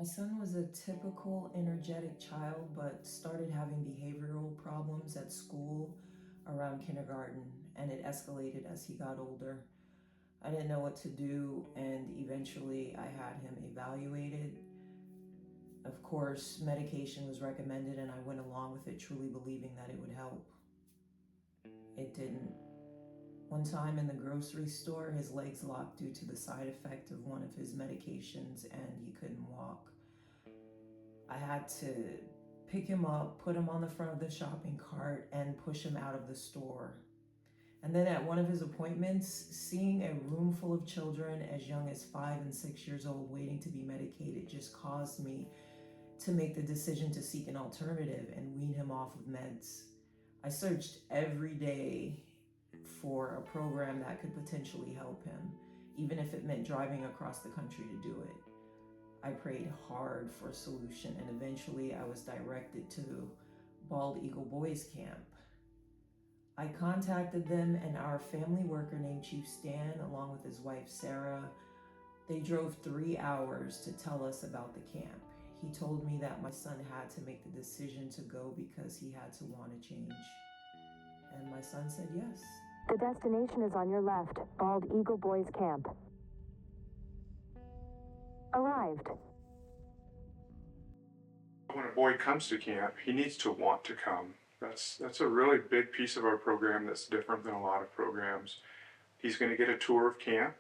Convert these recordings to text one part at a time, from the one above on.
My son was a typical energetic child, but started having behavioral problems at school around kindergarten, and it escalated as he got older. I didn't know what to do, and eventually I had him evaluated. Of course, medication was recommended, and I went along with it, truly believing that it would help. It didn't. One time in the grocery store, his legs locked due to the side effect of one of his medications, and he couldn't walk. I had to pick him up, put him on the front of the shopping cart, and push him out of the store. And then at one of his appointments, seeing a room full of children as young as 5 and 6 years old waiting to be medicated just caused me to make the decision to seek an alternative and wean him off of meds. I searched every day for a program that could potentially help him, even if it meant driving across the country to do it. I prayed hard for a solution, and eventually I was directed to Bald Eagle Boys Camp. I contacted them, and our family worker named Chief Stan, along with his wife Sarah, they drove 3 hours to tell us about the camp. He told me that my son had to make the decision to go because he had to want to change. And my son said yes. The destination is on your left, Bald Eagle Boys Camp. Arrived. When a boy comes to camp, he needs to want to come. That's a really big piece of our program that's different than a lot of programs. He's going to get a tour of camp,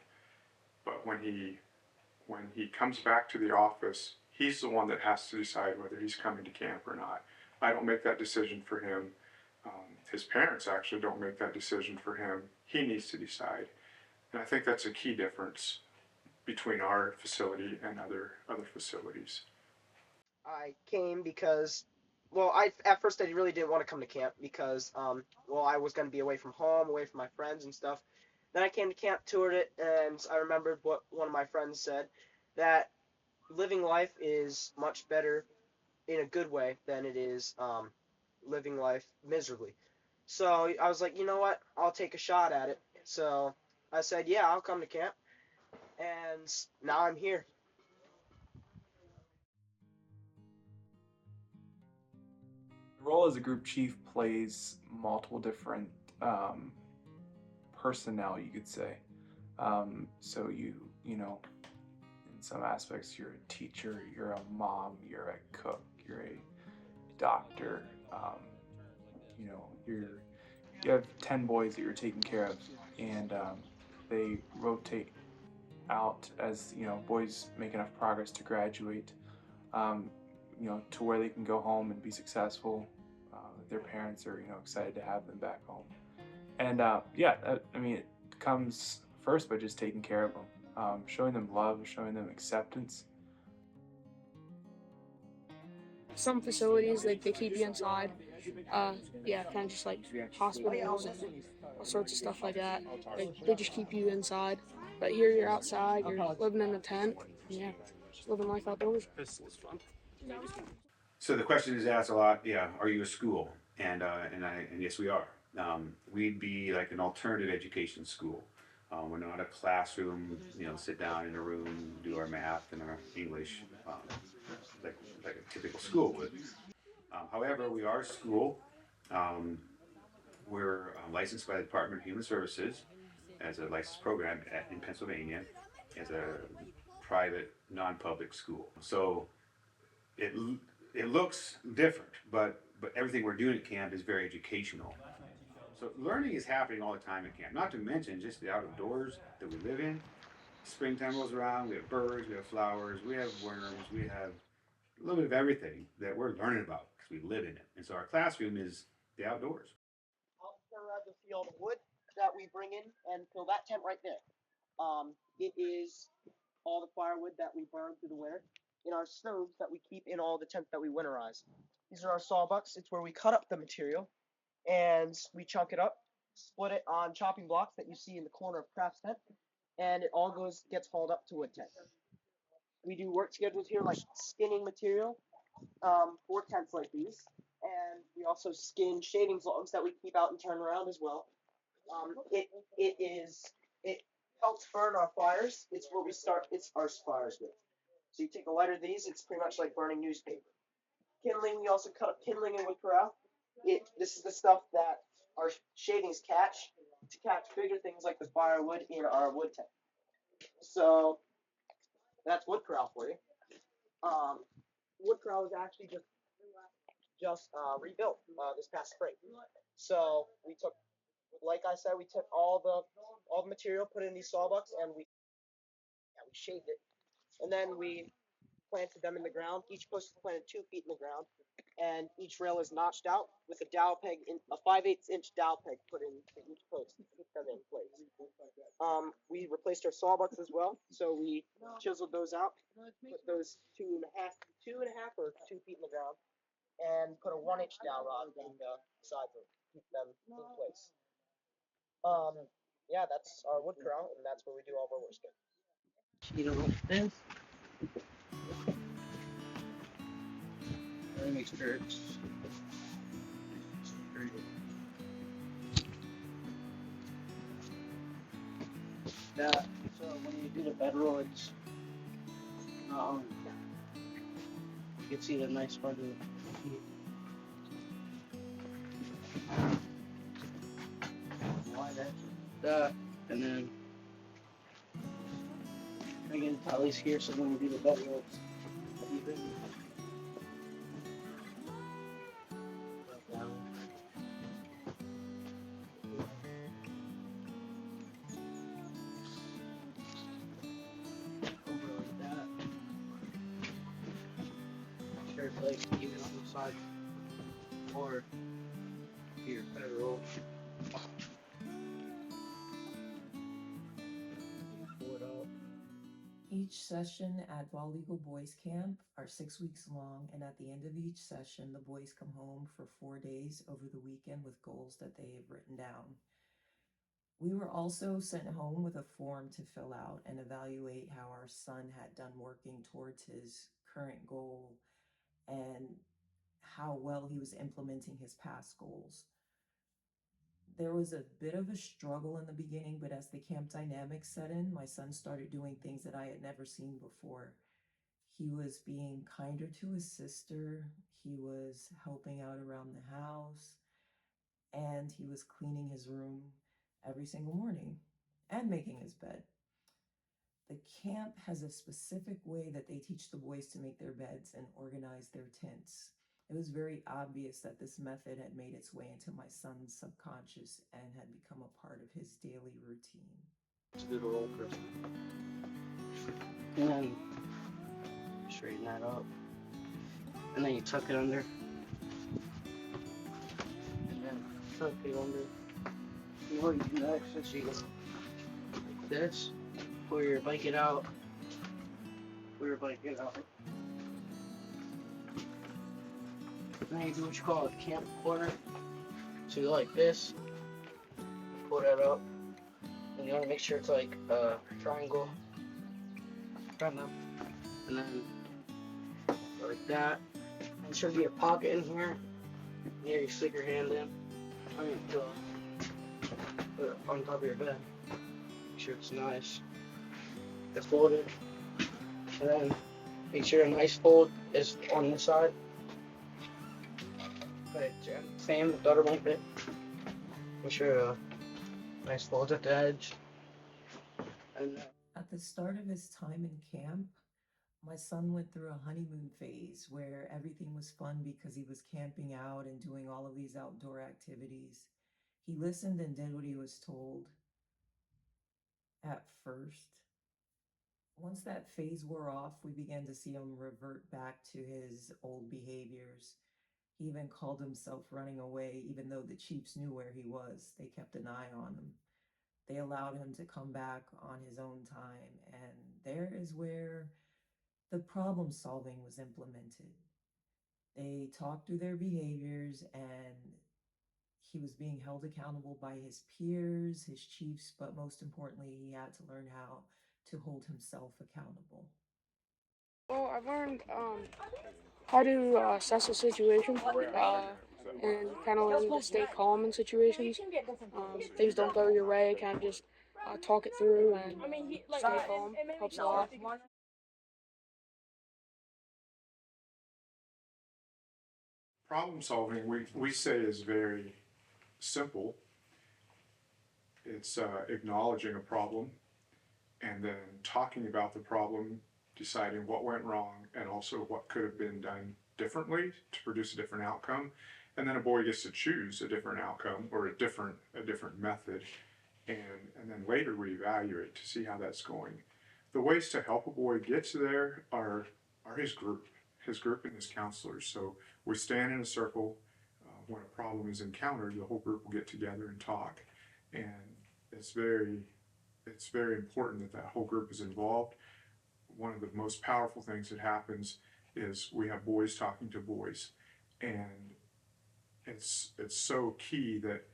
but when he comes back to the office, he's the one that has to decide whether he's coming to camp or not. I don't make that decision for him. His parents actually don't make that decision for him. He needs to decide. And I think that's a key difference between our facility and other facilities. I came because, well, I at first I really didn't want to come to camp because, well, I was going to be away from home, away from my friends and stuff. Then I came to camp, toured it, and I remembered what one of my friends said, that living life is much better in a good way than it is living life miserably. So I was like, you know what? I'll take a shot at it. So I said, yeah, I'll come to camp, and now I'm here. The role as a group chief plays multiple different personnel, you could say. So in some aspects, you're a teacher, you're a mom, you're a cook, you're a doctor. You have 10 boys that you're taking care of, and they rotate out as boys make enough progress to graduate. Um, to where they can go home and be successful. Their parents are excited to have them back home, and it comes first by just taking care of them, showing them love, showing them acceptance. Some facilities they keep you inside. Yeah, kind of just like hospitals and all sorts of stuff like that. They just keep you inside. But here you're outside, you're living in a tent. Yeah, just living life outdoors. So the question is asked a lot. Yeah, are you a school? And yes, we are. We'd be like an alternative education school. We're not a classroom. Sit down in a room, do our math and our English, like a typical school would. However, we are a school. We're licensed by the Department of Human Services as a licensed program in Pennsylvania as a private, non-public school. So it it looks different, but everything we're doing at camp is very educational. So learning is happening all the time at camp. Not to mention just the outdoors that we live in. Springtime rolls around. We have birds. We have flowers. We have worms. We have a little bit of everything that we're learning about because we live in it. And so our classroom is the outdoors. I'll describe the field of wood that we bring in and fill that tent right there. It is all the firewood that we burn through the winter in our stoves that we keep in all the tents that we winterize. These are our sawbucks. It's where we cut up the material and we chunk it up, split it on chopping blocks that you see in the corner of Craft's tent, and it all gets hauled up to wood tent. We do work schedules here like skinning material for tents like these, and we also skin shavings logs that we keep out and turn around as well. It helps burn our fires. It's where we start. It's our fires with. So you take a lighter of these, it's pretty much like burning newspaper. Kindling, we also cut up kindling in wood corral. This is the stuff that our shavings catch to catch bigger things like the firewood in our wood tent. So that's wood corral for you. Wood corral was actually just rebuilt this past spring. So we took, like I said, we took all the material, put it in these sawbucks, and we shaved it, and then we planted them in the ground. Each post is planted 2 feet in the ground, and each rail is notched out with a dowel peg, a 5/8 inch dowel peg put in each post to keep them in place. We replaced our sawbucks as well, so we chiseled those out, put those 2.5 or 2 feet in the ground, and put a 1 inch dowel rod in the sides to keep them in place. Yeah, that's our wood corral, and that's where we do all of our work. You know this. Let me make sure it's straight. That, so when you do the bedroll, it's you can see the nice part of it. Why that, and then again, at least here, so when you do the bedroll, it's even. Down. Over like that. Sure, it's like even on the side, or your bedroll. Pull it up. Each session at Bald Eagle Boys Camp are 6 weeks long, and at the end of each session, the boys come home for 4 days over the weekend with goals that they have written down. We were also sent home with a form to fill out and evaluate how our son had done working towards his current goal and how well he was implementing his past goals. There was a bit of a struggle in the beginning, but as the camp dynamics set in, my son started doing things that I had never seen before. He was being kinder to his sister, he was helping out around the house, and he was cleaning his room every single morning and making his bed. The camp has a specific way that they teach the boys to make their beds and organize their tents. It was very obvious that this method had made its way into my son's subconscious and had become a part of his daily routine. To do the roll first. And then straighten that up. And then you tuck it under. And then tuck it under. And what you do next is you go like this. Pull your blanket out. Pull your blanket out. And then you do what you call a camp corner. So you go like this. Pull that up. And you want to make sure it's like a triangle. And then like that. And should be a pocket in here. Here you stick your hand in. I mean, put it on top of your bed. Make sure it's nice. It's folded. And then make sure a nice fold is on this side. Okay, same with the other blanket. Make sure a nice fold at the edge. And at the start of his time in camp, my son went through a honeymoon phase where everything was fun because he was camping out and doing all of these outdoor activities. He listened and did what he was told at first. Once that phase wore off, we began to see him revert back to his old behaviors. He even called himself running away, even though the chiefs knew where he was. They kept an eye on him. They allowed him to come back on his own time, and there is where the problem solving was implemented. They talked through their behaviors, and he was being held accountable by his peers, his chiefs, but most importantly, he had to learn how to hold himself accountable. Well, I've learned how to assess a situation and kind of learn to stay calm in situations. Things don't go your way, kind of just talk it through and stay calm. Helps a lot. Problem solving, we say, is very simple. It's acknowledging a problem and then talking about the problem, deciding what went wrong, and also what could have been done differently to produce a different outcome. And then a boy gets to choose a different outcome or a different method, and then later we evaluate to see how that's going. The ways to help a boy get to there are his group and his counselors. So we stand in a circle. When a problem is encountered, the whole group will get together and talk, and it's very important that that whole group is involved. One of the most powerful things that happens is we have boys talking to boys, and it's so key that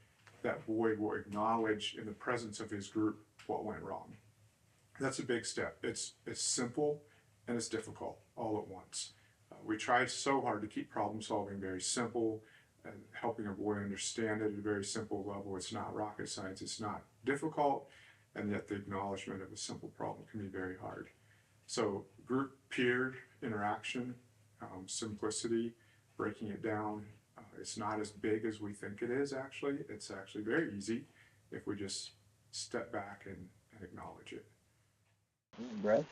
that boy will acknowledge in the presence of his group what went wrong. That's a big step. It's simple and it's difficult all at once. We try so hard to keep problem solving very simple and helping a boy understand it at a very simple level. It's not rocket science. It's not difficult, and yet the acknowledgement of a simple problem can be very hard. So group peer interaction, simplicity, breaking it down. It's not as big as we think it is, actually. It's actually very easy if we just step back and acknowledge it. Brad?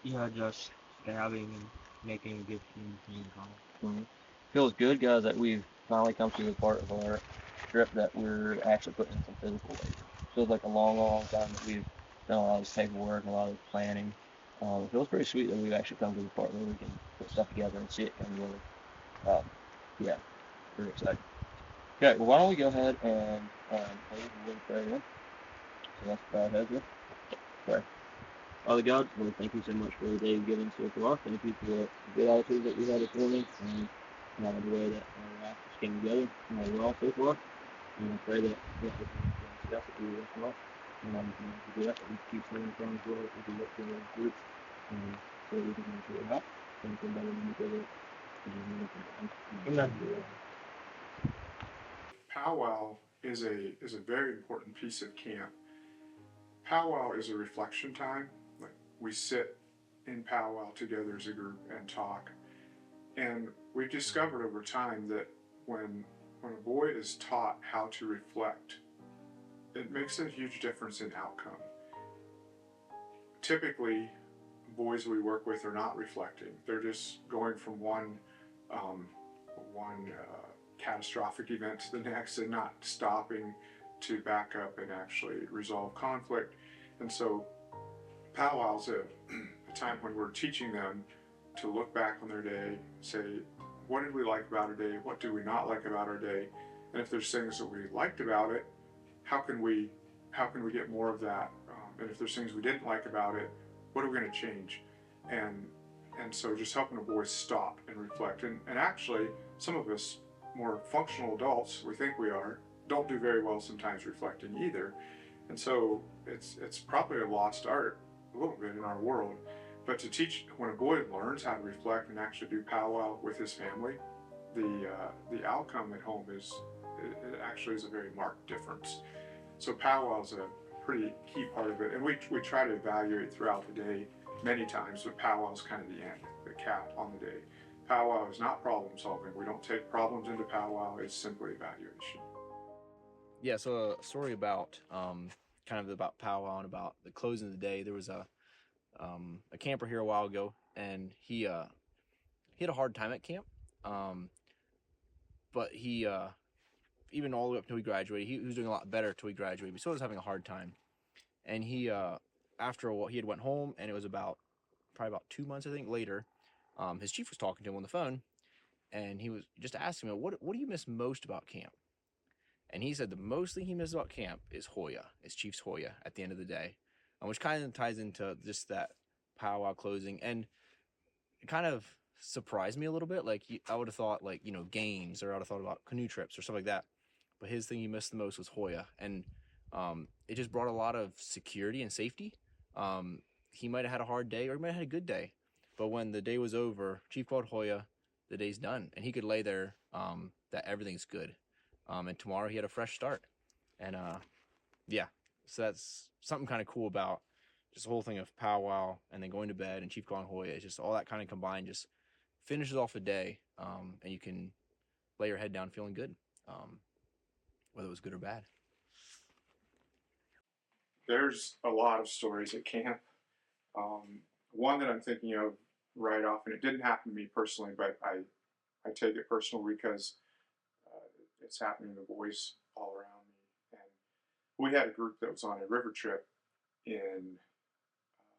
Yeah, just having and making a good team Mm-hmm. Feels good, guys, that we've finally come to the part of our trip that we're actually putting in some physical labor. Feels like a long, long time that we've done a lot of this paperwork and a lot of planning. It feels pretty sweet that we've actually come to the part where we can put stuff together and see it come together. Yeah, very excited. Okay, well, why don't we go ahead and play a little prayer in. So let's bow our heads here. Pray. Father God, Lord, thank you so much for the day you've given so far. Thank you for the good attitude that we had this morning and the way that our lives came together well so far. And I pray that we can discuss it with us well. And to do that, we keep staying from as well as we look for those groups so we can make it out. Thank you better than we did it. Amen. Powwow is a very important piece of camp. Powwow is a reflection time. Like, we sit in powwow together as a group and talk. And we've discovered over time that when a boy is taught how to reflect, it makes a huge difference in outcome. Typically, boys we work with are not reflecting. They're just going from one catastrophic event to the next and not stopping to back up and actually resolve conflict. And so powwow's a time when we're teaching them to look back on their day, say, what did we like about our day? What do we not like about our day? And if there's things that we liked about it, how can we get more of that? And if there's things we didn't like about it, what are we going to change? And so just helping a boy stop and reflect. And actually, some of us more functional adults, we think we are, don't do very well sometimes reflecting either. And so it's probably a lost art a little bit in our world. But to teach, when a boy learns how to reflect and actually do powwow with his family, the outcome at home it actually is a very marked difference. So powwow is a pretty key part of it, and we try to evaluate throughout the day many times, but powwow is kind of the end, the cap on the day. Powwow is not problem solving. We don't take problems into powwow. It's simply evaluation. Yeah, so a story about kind of about powwow and about the closing of the day. There was a camper here a while ago, and he had a hard time at camp, but he even all the way up until he graduated, he was doing a lot better until he graduated. But still was having a hard time, and he after a while he had went home, and it was probably about 2 months I think later. His chief was talking to him on the phone, and he was just asking him, what do you miss most about camp? And he said the most thing he misses about camp is Hoya. It's Chief's Hoya at the end of the day, which kind of ties into just that powwow closing. And it kind of surprised me a little bit. Like, I would have thought, like, games, or I would have thought about canoe trips or stuff like that. But his thing he missed the most was Hoya. And it just brought a lot of security and safety. He might have had a hard day, or he might have had a good day. But when the day was over, Chief called Hoya, the day's done. And he could lay there that everything's good. And tomorrow he had a fresh start. And yeah, so that's something kind of cool about just the whole thing of powwow and then going to bed and Chief calling Hoya. It's just all that kind of combined just finishes off a day. And you can lay your head down feeling good, whether it was good or bad. There's a lot of stories at camp. One that I'm thinking of right off, and it didn't happen to me personally, but I take it personal because it's happening to boys all around me. And we had a group that was on a river trip in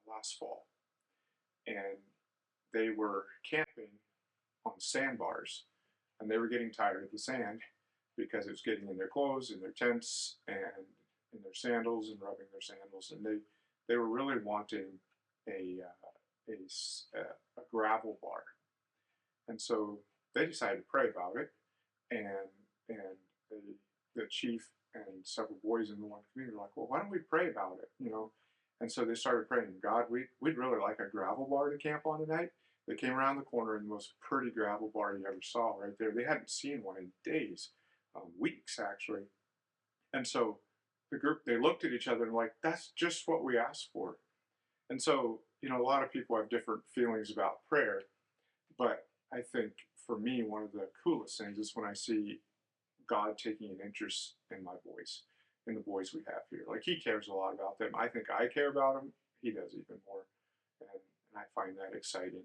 last fall, and they were camping on sandbars, and they were getting tired of the sand because it was getting in their clothes, in their tents, and in their sandals, and rubbing their sandals, and they were really wanting a a gravel bar, and so they decided to pray about it, and the chief and several boys in the one community were like, well, why don't we pray about it, you know? And so they started praying, God, we'd really like a gravel bar to camp on tonight. They came around the corner, and the most pretty gravel bar you ever saw right there. They hadn't seen one in days, weeks actually. And so the group, they looked at each other and like, that's just what we asked for. And so, you know, a lot of people have different feelings about prayer, but I think for me, one of the coolest things is when I see God taking an interest in my boys, in the boys we have here. Like, he cares a lot about them. I think I care about them. He does even more. And I find that exciting.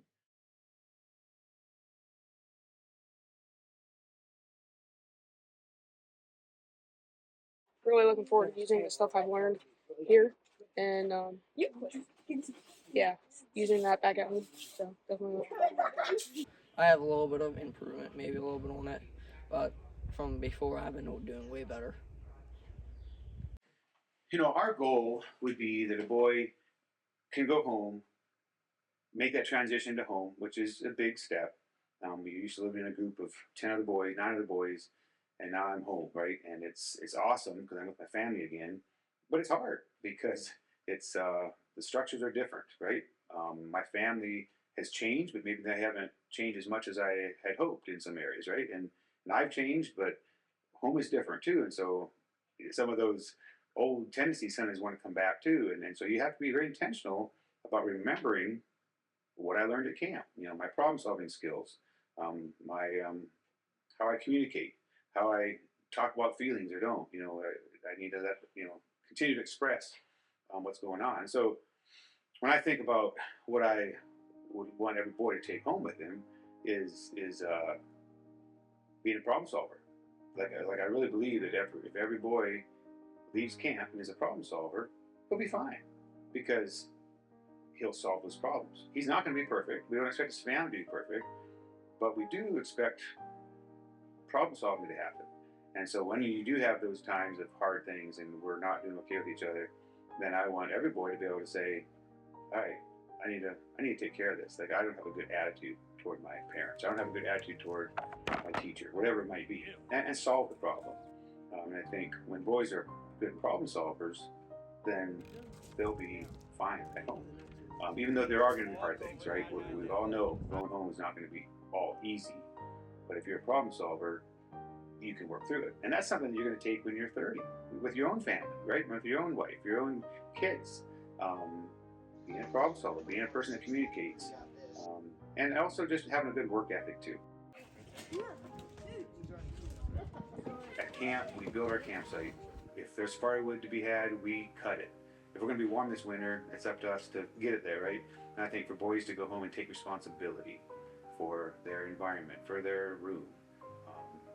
Really looking forward to using the stuff I've learned here, and yeah, using that back at home. So definitely. I have a little bit of improvement, maybe a little bit on it, but from before I've been doing way better. You know, our goal would be that a boy can go home, make that transition to home, which is a big step. We used to live in a group of 10 of the boys, 9 of the boys, and now I'm home, right? And it's awesome because I'm with my family again, but it's hard because it's the structures are different, right? My family has changed, but maybe they haven't changed as much as I had hoped in some areas, right? And I've changed, but home is different too, and so some of those old tendencies sometimes want to come back too, and so you have to be very intentional about remembering what I learned at camp. You know, my problem solving skills, my how I communicate, how I talk about feelings or don't. You know, I need to let continue to express what's going on. So when I think about what I would want every boy to take home with him is being a problem solver. Like I really believe that if every boy leaves camp and is a problem solver, he'll be fine because he'll solve those problems. He's not going to be perfect. We don't expect his family to be perfect, but we do expect problem solving to happen. And so when you do have those times of hard things and we're not doing okay with each other, then I want every boy to be able to say, all right, I need to take care of this. Like, I don't have a good attitude toward my parents. I don't have a good attitude toward my teacher, whatever it might be, and solve the problem. And I think when boys are good problem solvers, then they'll be fine at home. Even though there are going to be hard things, right? We all know going home is not going to be all easy. But if you're a problem solver, you can work through it. And that's something you're going to take when you're 30, with your own family, right? With your own wife, your own kids. Being a problem solver, being a person that communicates. And also just having a good work ethic too. At camp, we build our campsite. If there's firewood to be had, we cut it. If we're going to be warm this winter, it's up to us to get it there, right? And I think for boys to go home and take responsibility for their environment, for their room,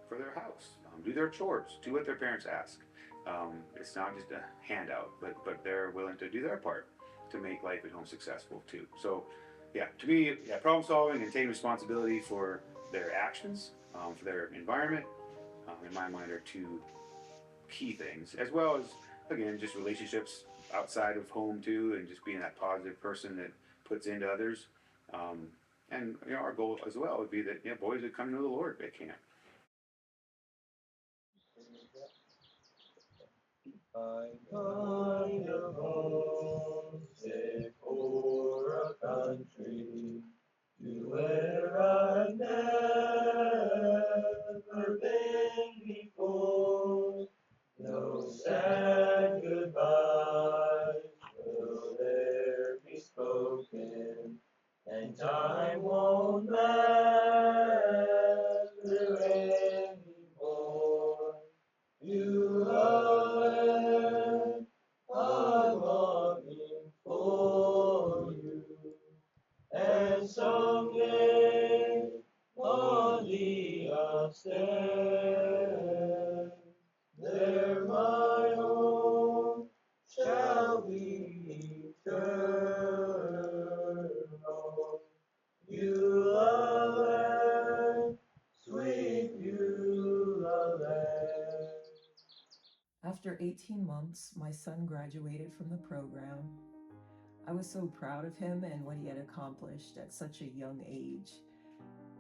for their house, do their chores, do what their parents ask. It's not just a handout, but they're willing to do their part to make life at home successful too. So, yeah, to me, problem solving and taking responsibility for their actions, for their environment, in my mind, are two key things, as well as, again, just relationships outside of home too, and just being that positive person that puts into others. And our goal as well would be that boys would come to the Lord at camp. I'm kind of homesick for a country to where I've never been before. No sad goodbyes will there be spoken, and time won't matter stand. There my home shall be eternal. Beulah land, sweet Beulah land. After 18 months, my son graduated from the program. I was so proud of him and what he had accomplished at such a young age.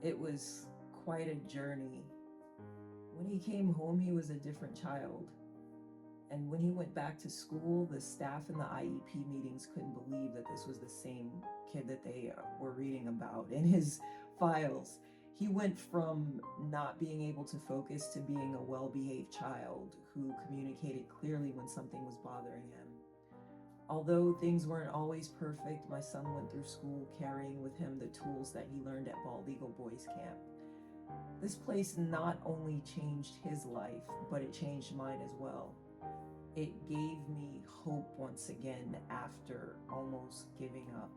It was quite a journey. When he came home, he was a different child. And when he went back to school, the staff in the IEP meetings couldn't believe that this was the same kid that they were reading about in his files. He went from not being able to focus to being a well-behaved child who communicated clearly when something was bothering him. Although things weren't always perfect, my son went through school carrying with him the tools that he learned at Bald Eagle Boys Camp. This place not only changed his life, but it changed mine as well. It gave me hope once again after almost giving up.